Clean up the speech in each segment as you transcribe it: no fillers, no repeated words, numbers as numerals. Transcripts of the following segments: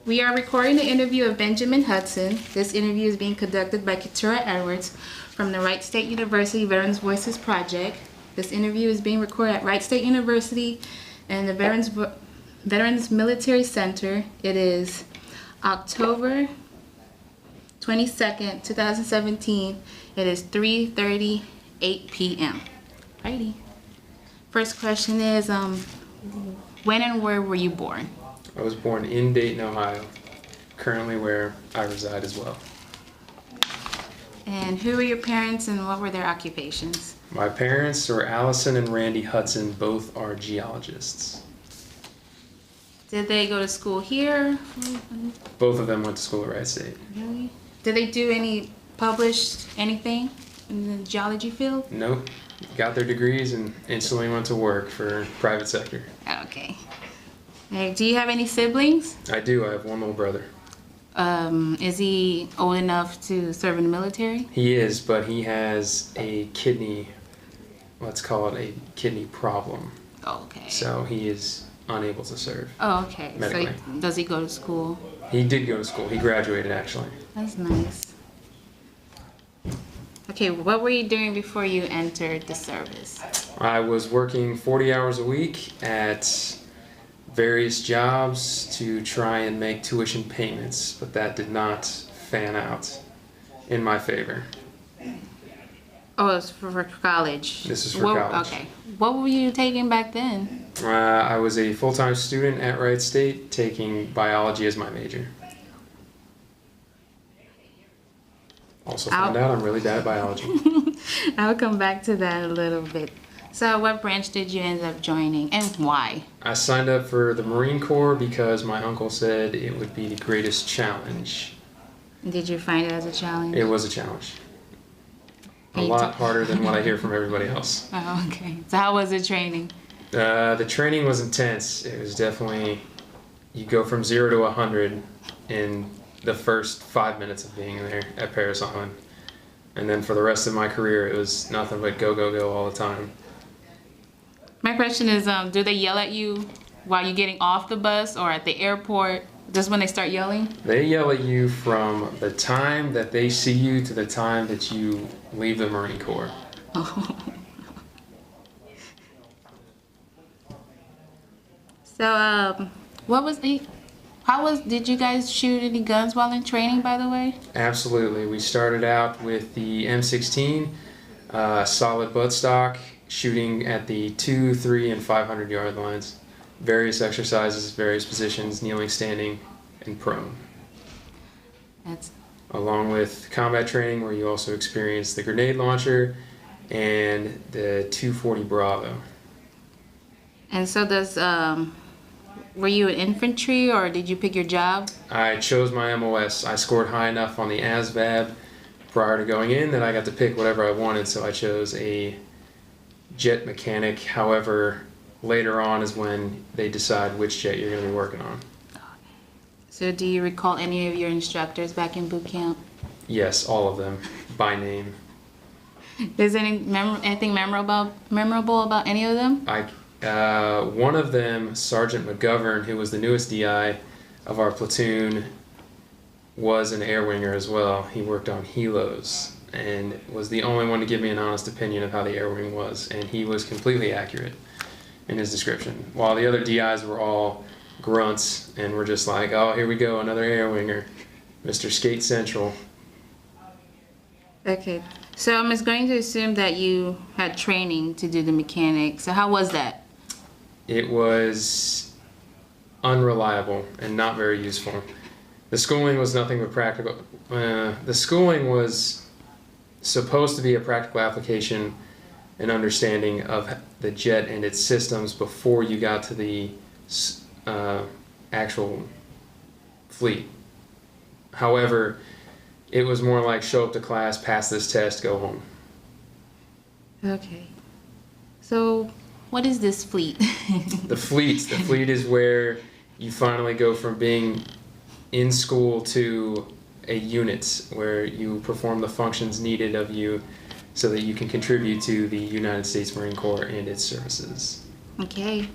We are recording the interview of Benjamin Hudson. This interview is being conducted by Keturah Edwards from the Wright State University Veterans Voices Project. This interview is being recorded at Wright State University and the Veterans Military Center. It is October 22nd, 2017. It is 3:38 p.m. Alrighty. First question is, when and where were you born? I was born in Dayton, Ohio, currently where I reside as well. And who were your parents and what were their occupations? My parents are Allison and Randy Hudson. Both are geologists. Did they go to school here? Both of them went to school at Wright State. Really? Did they do any published anything in the geology field? Nope. Got their degrees and instantly went to work for private sector. Okay. Hey, do you have any siblings? I do. I have one little brother. Is he old enough to serve in the military? He is, but he has a kidney, let's call it a kidney problem. Oh, okay. So he is unable to serve. Oh, okay. Medically. So does he go to school? He did go to school. He graduated, actually. That's nice. Okay, what were you doing before you entered the service? I was working 40 hours a week at various jobs to try and make tuition payments, but that did not fan out in my favor. Oh, it's for college. This is for college. Okay. What were you taking back then? I was a full-time student at Wright State, taking biology as my major. Also found out I'm really bad at biology. I'll come back to that a little bit. So what branch did you end up joining and why? I signed up for the Marine Corps because my uncle said it would be the greatest challenge. Did you find it as a challenge? It was a challenge. A lot harder than what I hear from everybody else. Oh, okay. So how was the training? The training was intense. It was definitely, you go from 0 to 100 in the first 5 minutes of being there at Paris Island. And then for the rest of my career, it was nothing but go, go, go all the time. My question is, do they yell at you while you're getting off the bus or at the airport? Just when they start yelling? They yell at you from the time that they see you to the time that you leave the Marine Corps. Oh. So, did you guys shoot any guns while in training, by the way? Absolutely. We started out with the M16, solid buttstock, shooting at the 2, 3, and 500 yard lines. Various exercises, various positions, kneeling, standing, and prone. Along with combat training, where you also experience the grenade launcher and the 240 Bravo. And so were you in infantry or did you pick your job? I chose my MOS. I scored high enough on the ASVAB prior to going in that I got to pick whatever I wanted, so I chose a jet mechanic. However, later on is when they decide which jet you're going to be working on. So do you recall any of your instructors back in boot camp? Yes, all of them, by name. Is anything memorable about any of them? One of them, Sergeant McGovern, who was the newest DI of our platoon, was an air winger as well. He worked on helos and was the only one to give me an honest opinion of how the air wing was, and he was completely accurate in his description. While the other DIs were all grunts and were just like, oh, here we go, another air winger, Mr. Skate Central. Okay, so I'm just going to assume that you had training to do the mechanic. So how was that? It was unreliable and not very useful. The schooling was nothing but practical. The schooling was supposed to be a practical application and understanding of the jet and its systems before you got to the actual fleet. However, it was more like show up to class, pass this test, go home. Okay. So what is this fleet? The fleet is where you finally go from being in school to a unit where you perform the functions needed of you so that you can contribute to the United States Marine Corps and its services. Okay.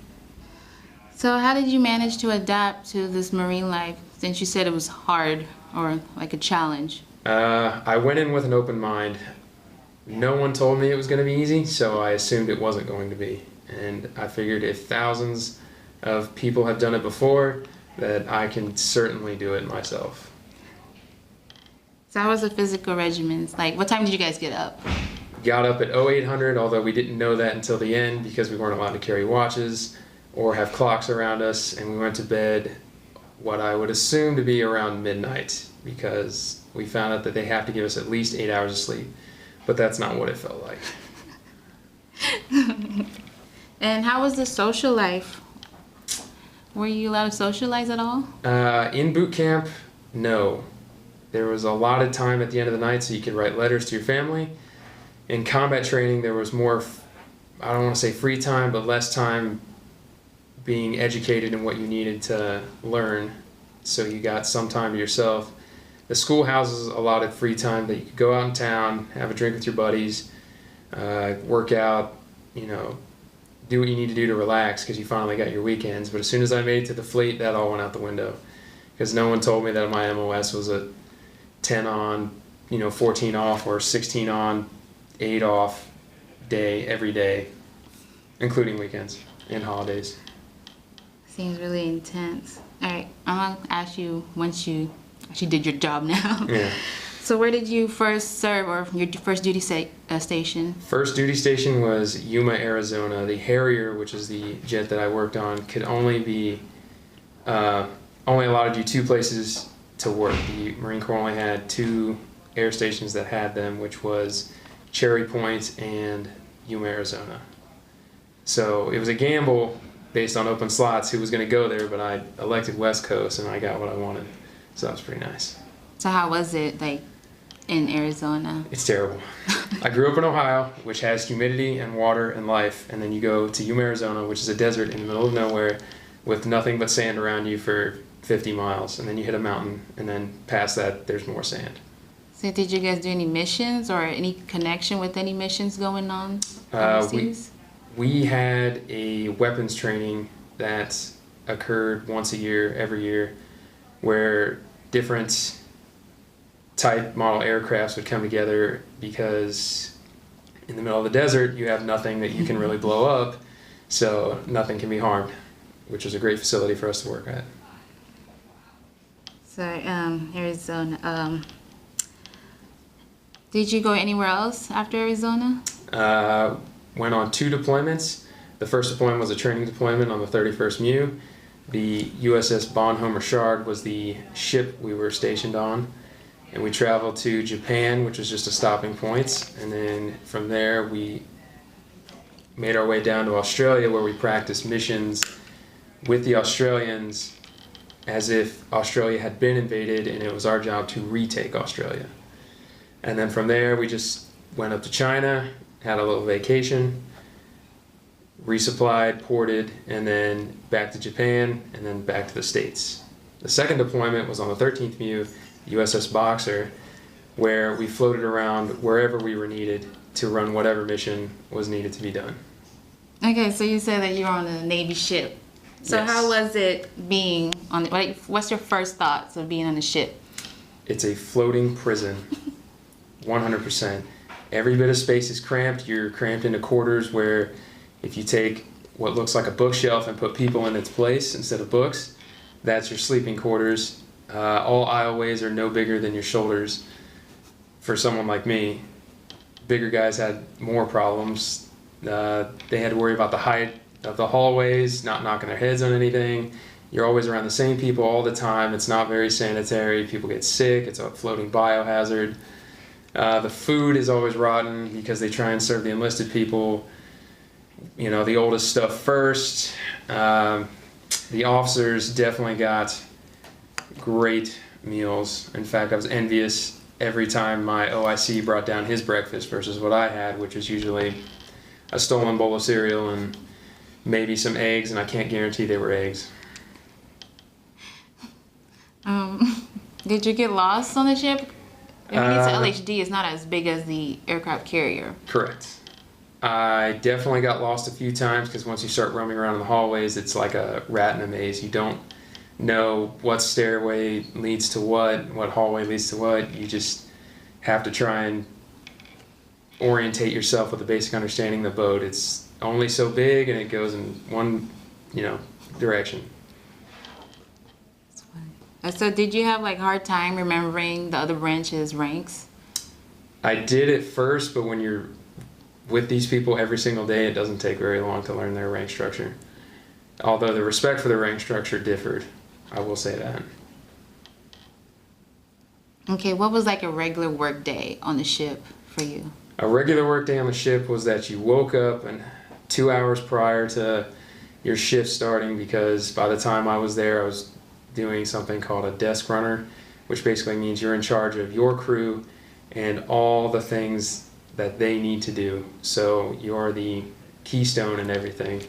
So how did you manage to adapt to this marine life since you said it was hard or like a challenge? I went in with an open mind. No one told me it was going to be easy, so I assumed it wasn't going to be. And I figured if thousands of people have done it before, that I can certainly do it myself. So how was the physical regimens? Like, what time did you guys get up? Got up at 0800, although we didn't know that until the end because we weren't allowed to carry watches or have clocks around us, and we went to bed what I would assume to be around midnight because we found out that they have to give us at least 8 hours of sleep, but that's not what it felt like. And how was the social life? Were you allowed to socialize at all? In boot camp, no. There was a lot of time at the end of the night so you could write letters to your family. In combat training, there was more, I don't want to say free time, but less time being educated in what you needed to learn. So you got some time to yourself. The schoolhouses allotted free time that you could go out in town, have a drink with your buddies, work out, you know, do what you need to do to relax because you finally got your weekends. But as soon as I made it to the fleet, that all went out the window because no one told me that my MOS was a 10 on, 14 off or 16 on, 8 off day every day, including weekends and holidays. Seems really intense. All right, I'm gonna ask you once you actually did your job now. Yeah. So where did you first serve, or your first duty station? First duty station was Yuma, Arizona. The Harrier, which is the jet that I worked on, could only allowed you 2 places to work. The Marine Corps only had 2 air stations that had them, which was Cherry Point and Yuma, Arizona. So it was a gamble based on open slots who was going to go there, but I elected West Coast and I got what I wanted. So that was pretty nice. So how was it, like, in Arizona? It's terrible. I grew up in Ohio, which has humidity and water and life, and then you go to Yuma, Arizona, which is a desert in the middle of nowhere with nothing but sand around you for 50 miles, and then you hit a mountain, and then past that, there's more sand. So did you guys do any missions or any connection with any missions going on overseas? We had a weapons training that occurred once a year, every year, where different type model aircrafts would come together because in the middle of the desert you have nothing that you can really blow up, so nothing can be harmed, which was a great facility for us to work at. So Arizona. Did you go anywhere else after Arizona? Went on 2 deployments. The first deployment was a training deployment on the 31st MEU. The USS Bonhomme Richard was the ship we were stationed on. And we traveled to Japan, which was just a stopping point. And then from there, we made our way down to Australia, where we practiced missions with the Australians as if Australia had been invaded and it was our job to retake Australia. And then from there, we just went up to China, had a little vacation, resupplied, ported, and then back to Japan, and then back to the States. The second deployment was on the 13th MEU, USS Boxer, where we floated around wherever we were needed to run whatever mission was needed to be done. Okay, so you said that you were on a Navy ship. So Yes. how was it being on? What's your first thoughts of being on a ship? It's a floating prison, 100%. Every bit of space is cramped. You're cramped into quarters where if you take what looks like a bookshelf and put people in its place instead of books, that's your sleeping quarters. All aisleways are no bigger than your shoulders. For someone like me, bigger guys had more problems. They had to worry about the height of the hallways, not knocking their heads on anything. You're always around the same people all the time. It's not very sanitary. People get sick. It's a floating biohazard. The food is always rotten because they try and serve the enlisted people, the oldest stuff first. The officers definitely got great meals. In fact, I was envious every time my OIC brought down his breakfast versus what I had, which was usually a stolen bowl of cereal and maybe some eggs, and I can't guarantee they were eggs. Did you get lost on the ship? If you get to LHD, it's not as big as the aircraft carrier. Correct. I definitely got lost a few times because once you start roaming around in the hallways, it's like a rat in a maze. You don't know what stairway leads to what hallway leads to what. You just have to try and orientate yourself with a basic understanding of the boat. It's only so big and it goes in one, direction. That's funny. So did you have like hard time remembering the other branches' ranks? I did at first, but when you're with these people every single day, it doesn't take very long to learn their rank structure. Although the respect for the rank structure differed, I will say that. Okay, what was like a regular work day on the ship for you? A regular work day on the ship was that you woke up and 2 hours prior to your shift starting, because by the time I was there, I was doing something called a desk runner, which basically means you're in charge of your crew and all the things that they need to do. So you're the keystone and everything.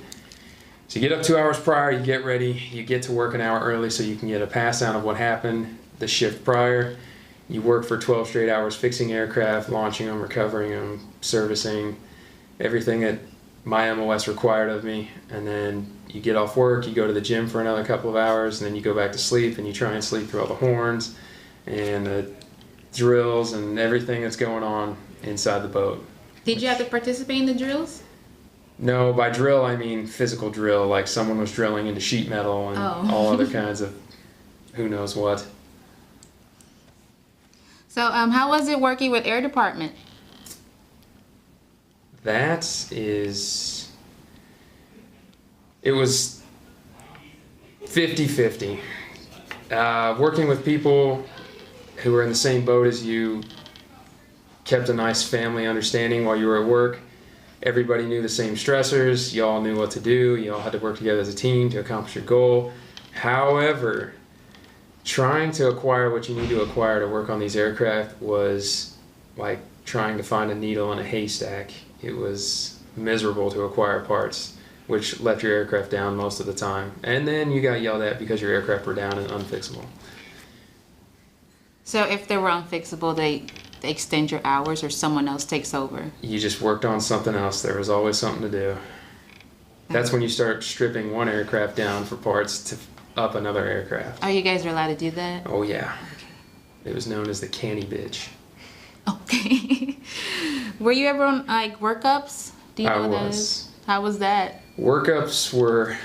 So you get up 2 hours prior, you get ready, you get to work an hour early so you can get a pass down of what happened the shift prior. You work for 12 straight hours fixing aircraft, launching them, recovering them, servicing, everything that my MOS required of me. And then you get off work, you go to the gym for another couple of hours, and then you go back to sleep, and you try and sleep through all the horns and the drills and everything that's going on inside the boat. Did you have to participate in the drills? No, by drill I mean physical drill, like someone was drilling into sheet metal and all other kinds of who knows what. So how was it working with Air Department? It was 50-50. Working with people who were in the same boat as you kept a nice family understanding while you were at work. Everybody knew the same stressors, you all knew what to do, you all had to work together as a team to accomplish your goal. However, trying to acquire what you need to acquire to work on these aircraft was like trying to find a needle in a haystack. It was miserable to acquire parts, which left your aircraft down most of the time. And then you got yelled at because your aircraft were down and unfixable. So if they were unfixable, they extend your hours or someone else takes over? You just worked on something else. There was always something to do. That's when you start stripping one aircraft down for parts to up another aircraft. Oh, you guys are allowed to do that? Oh yeah. It was known as the canny bitch. Okay. Were you ever on like workups? Do you know what that is? How was that? Workups were,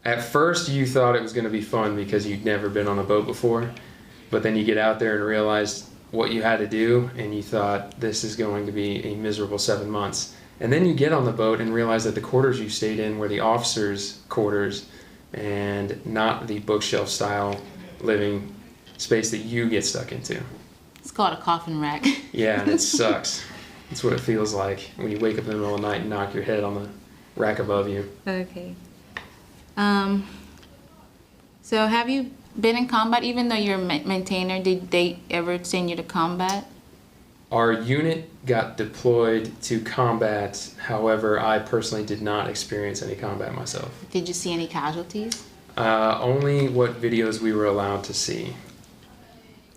at first you thought it was going to be fun because you'd never been on a boat before, but then you get out there and realize what you had to do, and you thought this is going to be a miserable 7 months. And then you get on the boat and realize that the quarters you stayed in were the officers' quarters and not the bookshelf style living space that you get stuck into. It's called a coffin rack. Yeah, and it sucks. That's what it feels like when you wake up in the middle of the night and knock your head on the rack above you. Okay. So have you been in combat? Even though you're a maintainer, did they ever send you to combat? Our unit got deployed to combat. However, I personally did not experience any combat myself. Did you see any casualties? Only what videos we were allowed to see.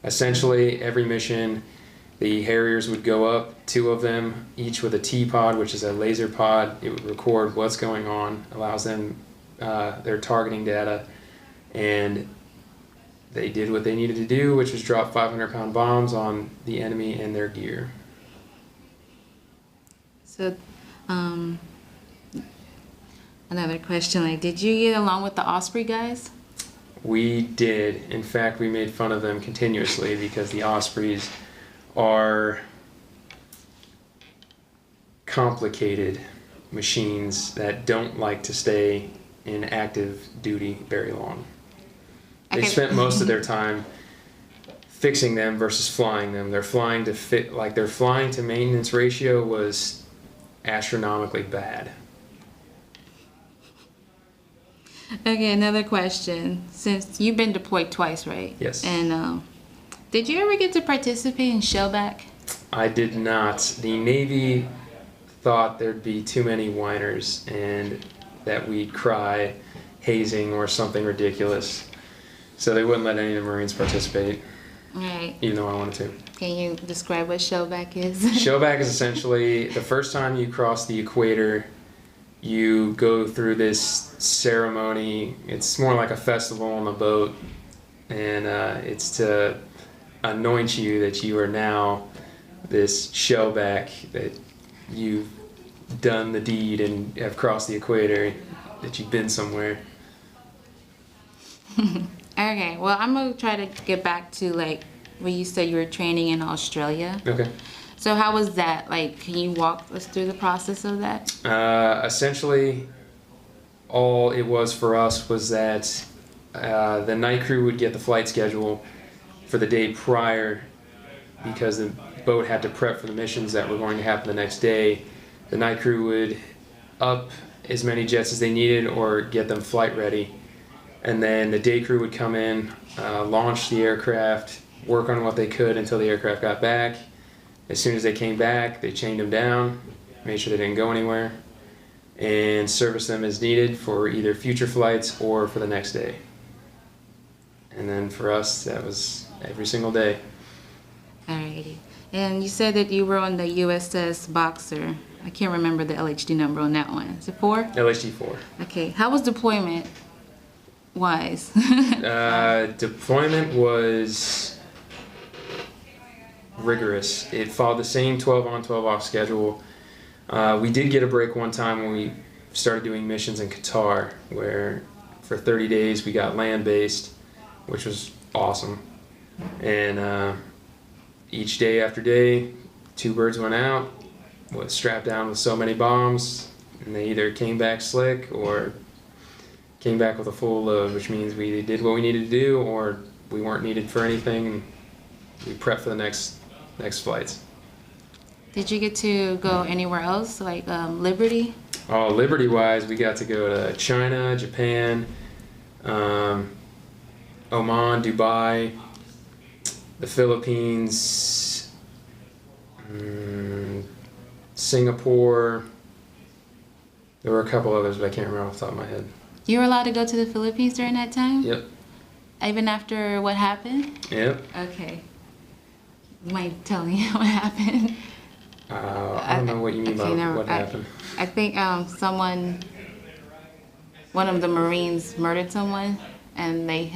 Essentially, every mission, the Harriers would go up, 2 of them, each with a T-pod, which is a laser pod. It would record what's going on, allows them their targeting data, and they did what they needed to do, which was drop 500-pound bombs on the enemy and their gear. So, another question, like, did you get along with the Osprey guys? We did. In fact, we made fun of them continuously because the Ospreys are complicated machines that don't like to stay in active duty very long. They spent most of their time fixing them versus flying them. Their flying to maintenance ratio was astronomically bad. Okay, another question. Since you've been deployed twice, right? Yes. And did you ever get to participate in shellback? I did not. The Navy thought there'd be too many whiners and that we'd cry hazing or something ridiculous. So they wouldn't let any of the Marines participate. Right. even though I wanted to. Can you describe what shellback is? Shellback is essentially the first time you cross the equator, you go through this ceremony. It's more like a festival on the boat, and it's to anoint you that you are now this shellback, that you've done the deed and have crossed the equator, that you've been somewhere. Okay, well, I'm gonna try to get back to like where you said you were training in Australia. Okay. So how was that? Like, can you walk us through the process of that? Essentially, all it was for us was that the night crew would get the flight schedule for the day prior, because the boat had to prep for the missions that were going to happen the next day. The night crew would up as many jets as they needed or get them flight ready. And then the day crew would come in, launch the aircraft, work on what they could until the aircraft got back. As soon as they came back, they chained them down, made sure they didn't go anywhere, and service them as needed for either future flights or for the next day. And then for us, that was every single day. Alrighty. And you said that you were on the USS Boxer. I can't remember the LHD number on that one. Is it 4? LHD 4. Okay. How was deployment wise? Deployment was rigorous. It followed the same 12 on, 12 off schedule. We did get a break one time when we started doing missions in Qatar, where for 30 days we got land-based, which was awesome. And each day after day, 2 birds went out, was strapped down with so many bombs, and they either came back slick or came back with a full load, which means we did what we needed to do, or we weren't needed for anything, and we prepped for the next flights. Did you get to go anywhere else, like Liberty? Oh, Liberty-wise, we got to go to China, Japan, Oman, Dubai, the Philippines, Singapore. There were a couple others, but I can't remember off the top of my head. You were allowed to go to the Philippines during that time? Yep. Even after what happened? Yep. Okay. You mind telling me what happened? I don't know what you mean by what happened. I think one of the Marines murdered someone, and they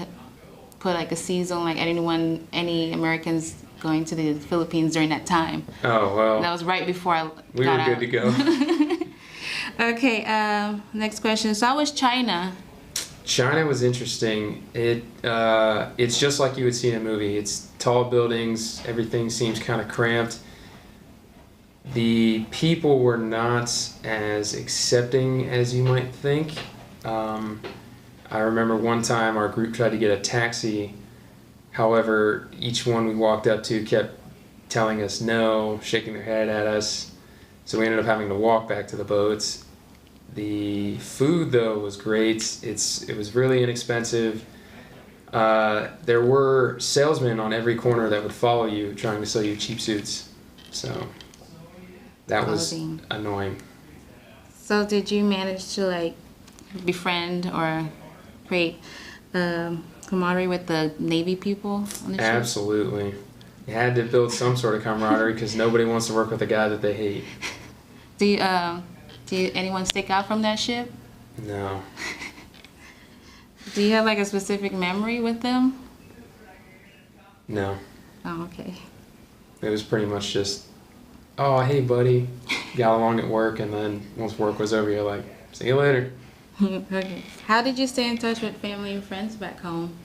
put like a seize on like any Americans going to the Philippines during that time. Oh, well. And that was right before I we got were good out. to go. Okay, next question. So how was China? China was interesting. It's just like you would see in a movie. It's tall buildings. Everything seems kind of cramped. The people were not as accepting as you might think. I remember one time our group tried to get a taxi. However, each one we walked up to kept telling us no, shaking their head at us. So we ended up having to walk back to the boats. The food, though, was great. It was really inexpensive. There were salesmen on every corner that would follow you trying to sell you cheap suits. So that was annoying. So did you manage to like befriend or create camaraderie with the Navy people on the ship? Absolutely. You had to build some sort of camaraderie because nobody wants to work with a guy that they hate. Did anyone stick out from that ship? No. Do you have like a specific memory with them? No. Oh, okay. It was pretty much just, oh, hey, buddy. Got along at work, and then once work was over, you're like, see you later. Okay. How did you stay in touch with family and friends back home?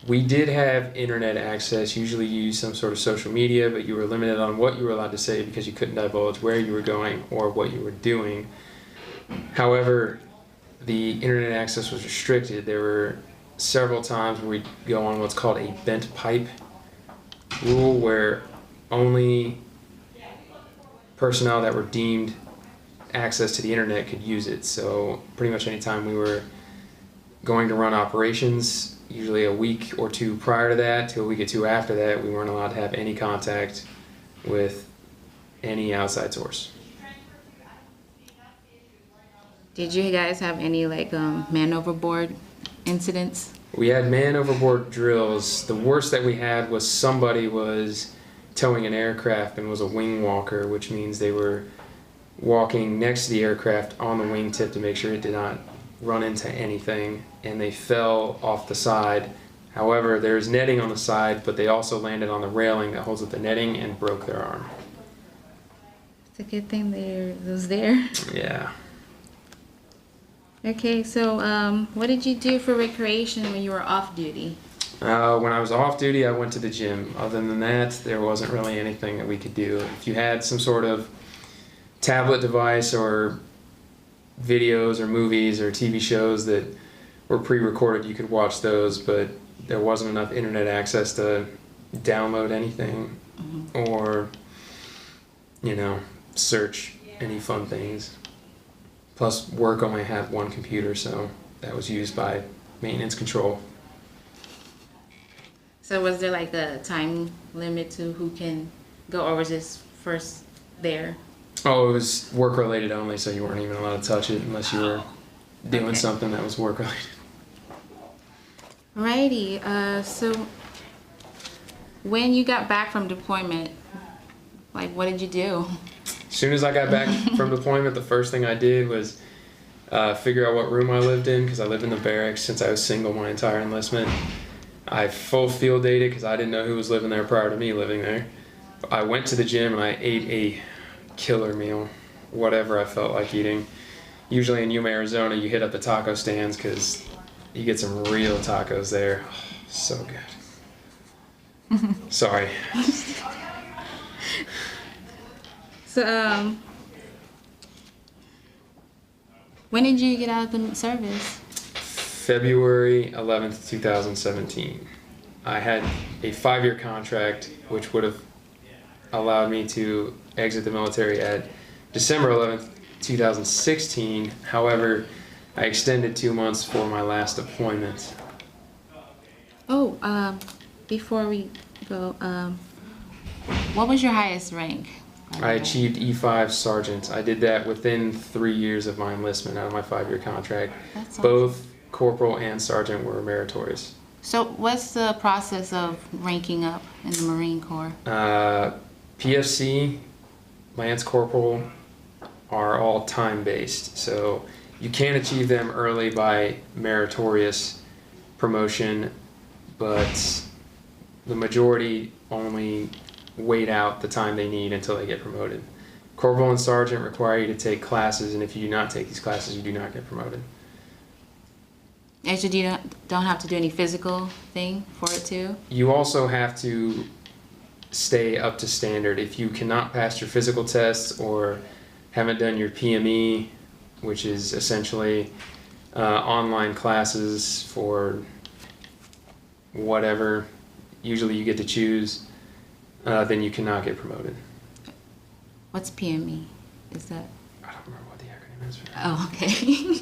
We did have internet access. Usually you used some sort of social media, but you were limited on what you were allowed to say because you couldn't divulge where you were going or what you were doing. However, the internet access was restricted. There were several times where we'd go on what's called a bent pipe rule, where only personnel that were deemed access to the internet could use it. So pretty much any time we were going to run operations, usually a week or two prior to that to a week or two after that, we weren't allowed to have any contact with any outside source. Did you guys have any like man overboard incidents? We had man overboard drills. The worst that we had was somebody was towing an aircraft and was a wing walker, which means they were walking next to the aircraft on the wingtip to make sure it did not run into anything, and they fell off the side. However, there's netting on the side, but they also landed on the railing that holds up the netting and broke their arm. It's a good thing they was there. Yeah. Okay, so what did you do for recreation when you were off duty? When I was off duty, I went to the gym. Other than that, there wasn't really anything that we could do. If you had some sort of tablet device or videos or movies or TV shows that were pre-recorded, you could watch those, but there wasn't enough internet access to download anything or, search any fun things. Plus, work only had one computer, so that was used by maintenance control. So was there like a time limit to who can go, or was this first there? Oh, it was work-related only, so you weren't even allowed to touch it unless you were doing something that was work-related. Alrighty, so when you got back from deployment, like what did you do? As soon as I got back from deployment, the first thing I did was figure out what room I lived in, because I lived in the barracks since I was single my entire enlistment. I full field dated because I didn't know who was living there prior to me living there. I went to the gym and I ate a killer meal, whatever I felt like eating. Usually in Yuma, Arizona, you hit up the taco stands because you get some real tacos there. Oh, so good. Sorry. So, when did you get out of the service? February 11th, 2017. I had a 5-year contract, which would have allowed me to exit the military at December 11th, 2016. However, I extended 2 months for my last deployment. Oh, before we go, what was your highest rank? I achieved E5 Sergeant. I did that within 3 years of my enlistment out of my 5-year contract. That's awesome. Both Corporal and Sergeant were meritorious. So what's the process of ranking up in the Marine Corps? PFC, Lance Corporal are all time-based. So you can achieve them early by meritorious promotion, but the majority only wait out the time they need until they get promoted. Corporal and Sergeant require you to take classes, and if you do not take these classes, you do not get promoted. And so you don't have to do any physical thing for it too? You also have to stay up to standard. If you cannot pass your physical tests or haven't done your PME, which is essentially online classes for whatever, usually you get to choose, then you cannot get promoted. What's PME? Is that? I don't remember what the acronym is for that. Oh, okay.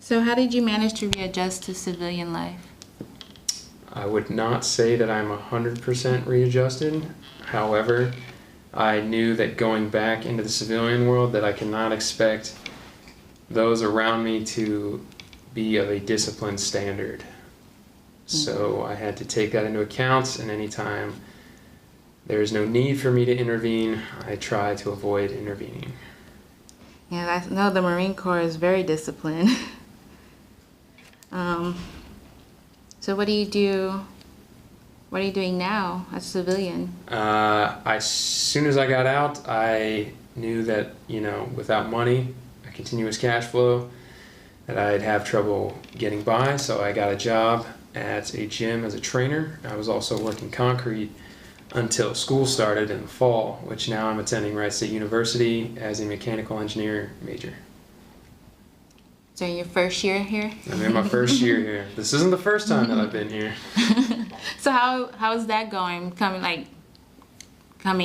So how did you manage to readjust to civilian life? I would not say that I'm 100% readjusted. However, I knew that going back into the civilian world that I cannot expect those around me to be of a disciplined standard. So I had to take that into account, and anytime there is no need for me to intervene, I try to avoid intervening. Yeah, I know the Marine Corps is very disciplined. So what do you do? What are you doing now as a civilian? As soon as I got out, I knew that, without money, a continuous cash flow, that I'd have trouble getting by, so I got a job at a gym as a trainer. I was also working concrete until school started in the fall, which now I'm attending Wright State University as a mechanical engineer major. So in your first year here? I'm in my first year here. This isn't the first time that I've been here. So how's that going? Coming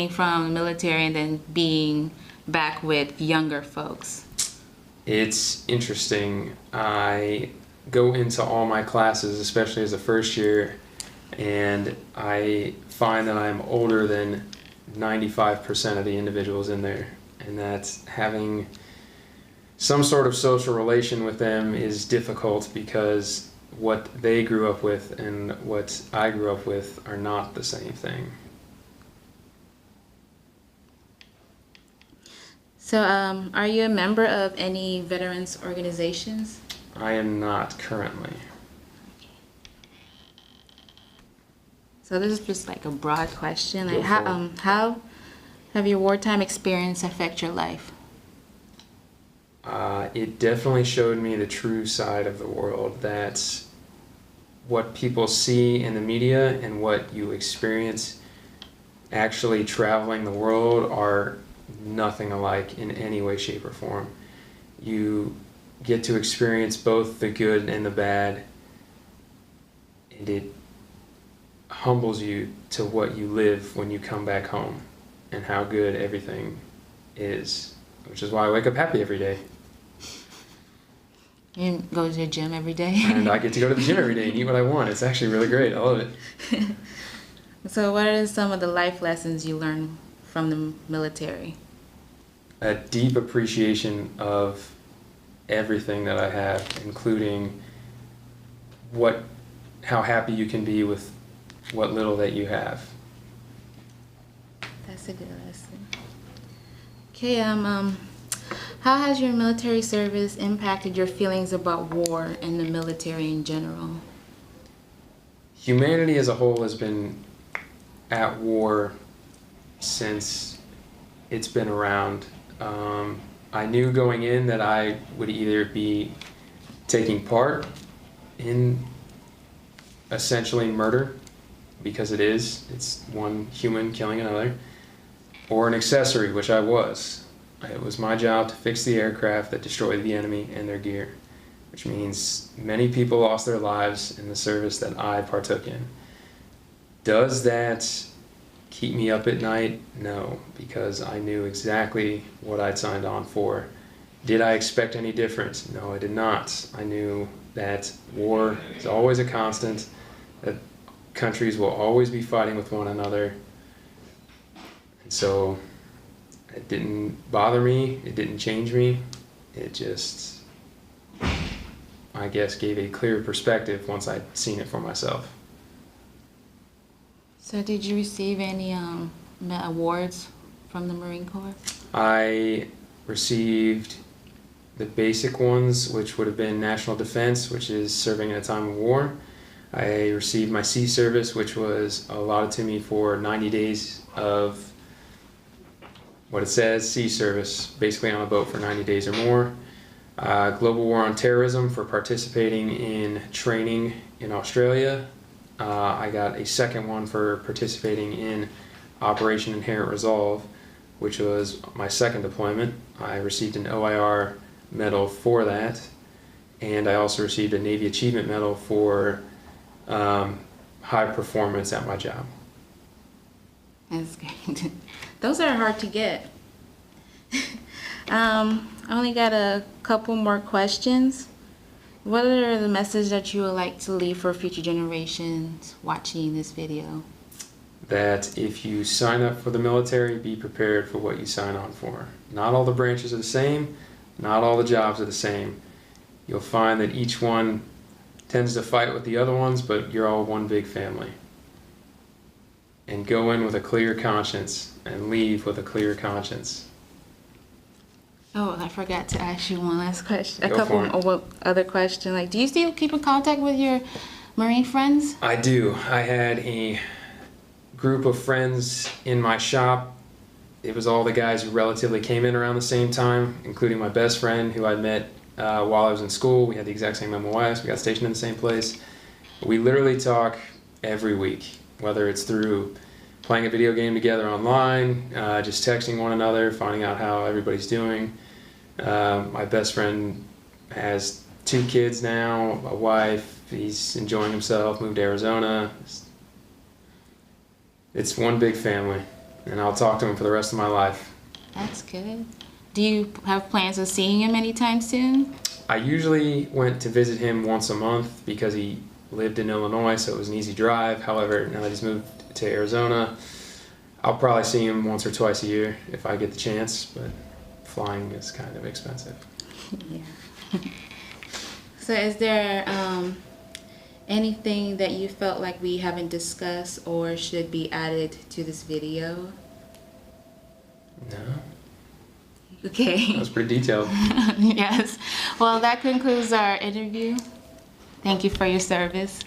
from the military and then being back with younger folks? It's interesting. I go into all my classes, especially as a first year, and I find that I'm older than 95% of the individuals in there, and that's having some sort of social relation with them is difficult because what they grew up with and what I grew up with are not the same thing. So, are you a member of any veterans organizations? I am not currently. So this is just like a broad question. Go Like, for it. how have your wartime experience affect your life? It definitely showed me the true side of the world, that what people see in the media and what you experience actually traveling the world are nothing alike in any way, shape, or form. You get to experience both the good and the bad, and it humbles you to what you live when you come back home and how good everything is, which is why I wake up happy every day. You go to the gym every day? And I get to go to the gym every day and eat what I want. It's actually really great. I love it. So what are some of the life lessons you learned from the military? A deep appreciation of everything that I have, including how happy you can be with what little that you have. That's a good lesson. Okay, how has your military service impacted your feelings about war and the military in general? Humanity as a whole has been at war since it's been around. I knew going in that I would either be taking part in essentially murder, because it's one human killing another, or an accessory, which I was. It was my job to fix the aircraft that destroyed the enemy and their gear, which means many people lost their lives in the service that I partook in. Does that keep me up at night? No, because I knew exactly what I'd signed on for. Did I expect any different? No, I did not. I knew that war is always a constant, that countries will always be fighting with one another. And so it didn't bother me, it didn't change me, it just, I guess, gave a clear perspective once I'd seen it for myself. So did you receive any awards from the Marine Corps? I received the basic ones, which would have been National Defense, which is serving in a time of war. I received my Sea Service, which was allotted to me for 90 days of what it says, sea service, basically on a boat for 90 days or more. Global War on Terrorism for participating in training in Australia. I got a second one for participating in Operation Inherent Resolve, which was my second deployment. I received an OIR medal for that, and I also received a Navy Achievement Medal for high performance at my job. That's great. Those are hard to get. I only got a couple more questions. What are the messages that you would like to leave for future generations watching this video? That if you sign up for the military, be prepared for what you sign on for. Not all the branches are the same, not all the jobs are the same. You'll find that each one tends to fight with the other ones, but you're all one big family. And go in with a clear conscience and leave with a clear conscience. Oh, I forgot to ask you one last question. Go for it. Other question. Like, do you still keep in contact with your Marine friends? I do. I had a group of friends in my shop. It was all the guys who relatively came in around the same time, including my best friend who I met while I was in school. We had the exact same MOS. We got stationed in the same place. We literally talk every week, whether it's through playing a video game together online, just texting one another, finding out how everybody's doing. My best friend has 2 kids now, a wife, he's enjoying himself, moved to Arizona. It's one big family, and I'll talk to him for the rest of my life. That's good. Do you have plans of seeing him anytime soon? I usually went to visit him once a month because he lived in Illinois, so it was an easy drive. However, now that he's moved to Arizona, I'll probably see him once or twice a year if I get the chance, but flying is kind of expensive. Yeah. So is there anything that you felt like we haven't discussed or should be added to this video? No. Okay. That was pretty detailed. Yes. Well, that concludes our interview. Thank you for your service.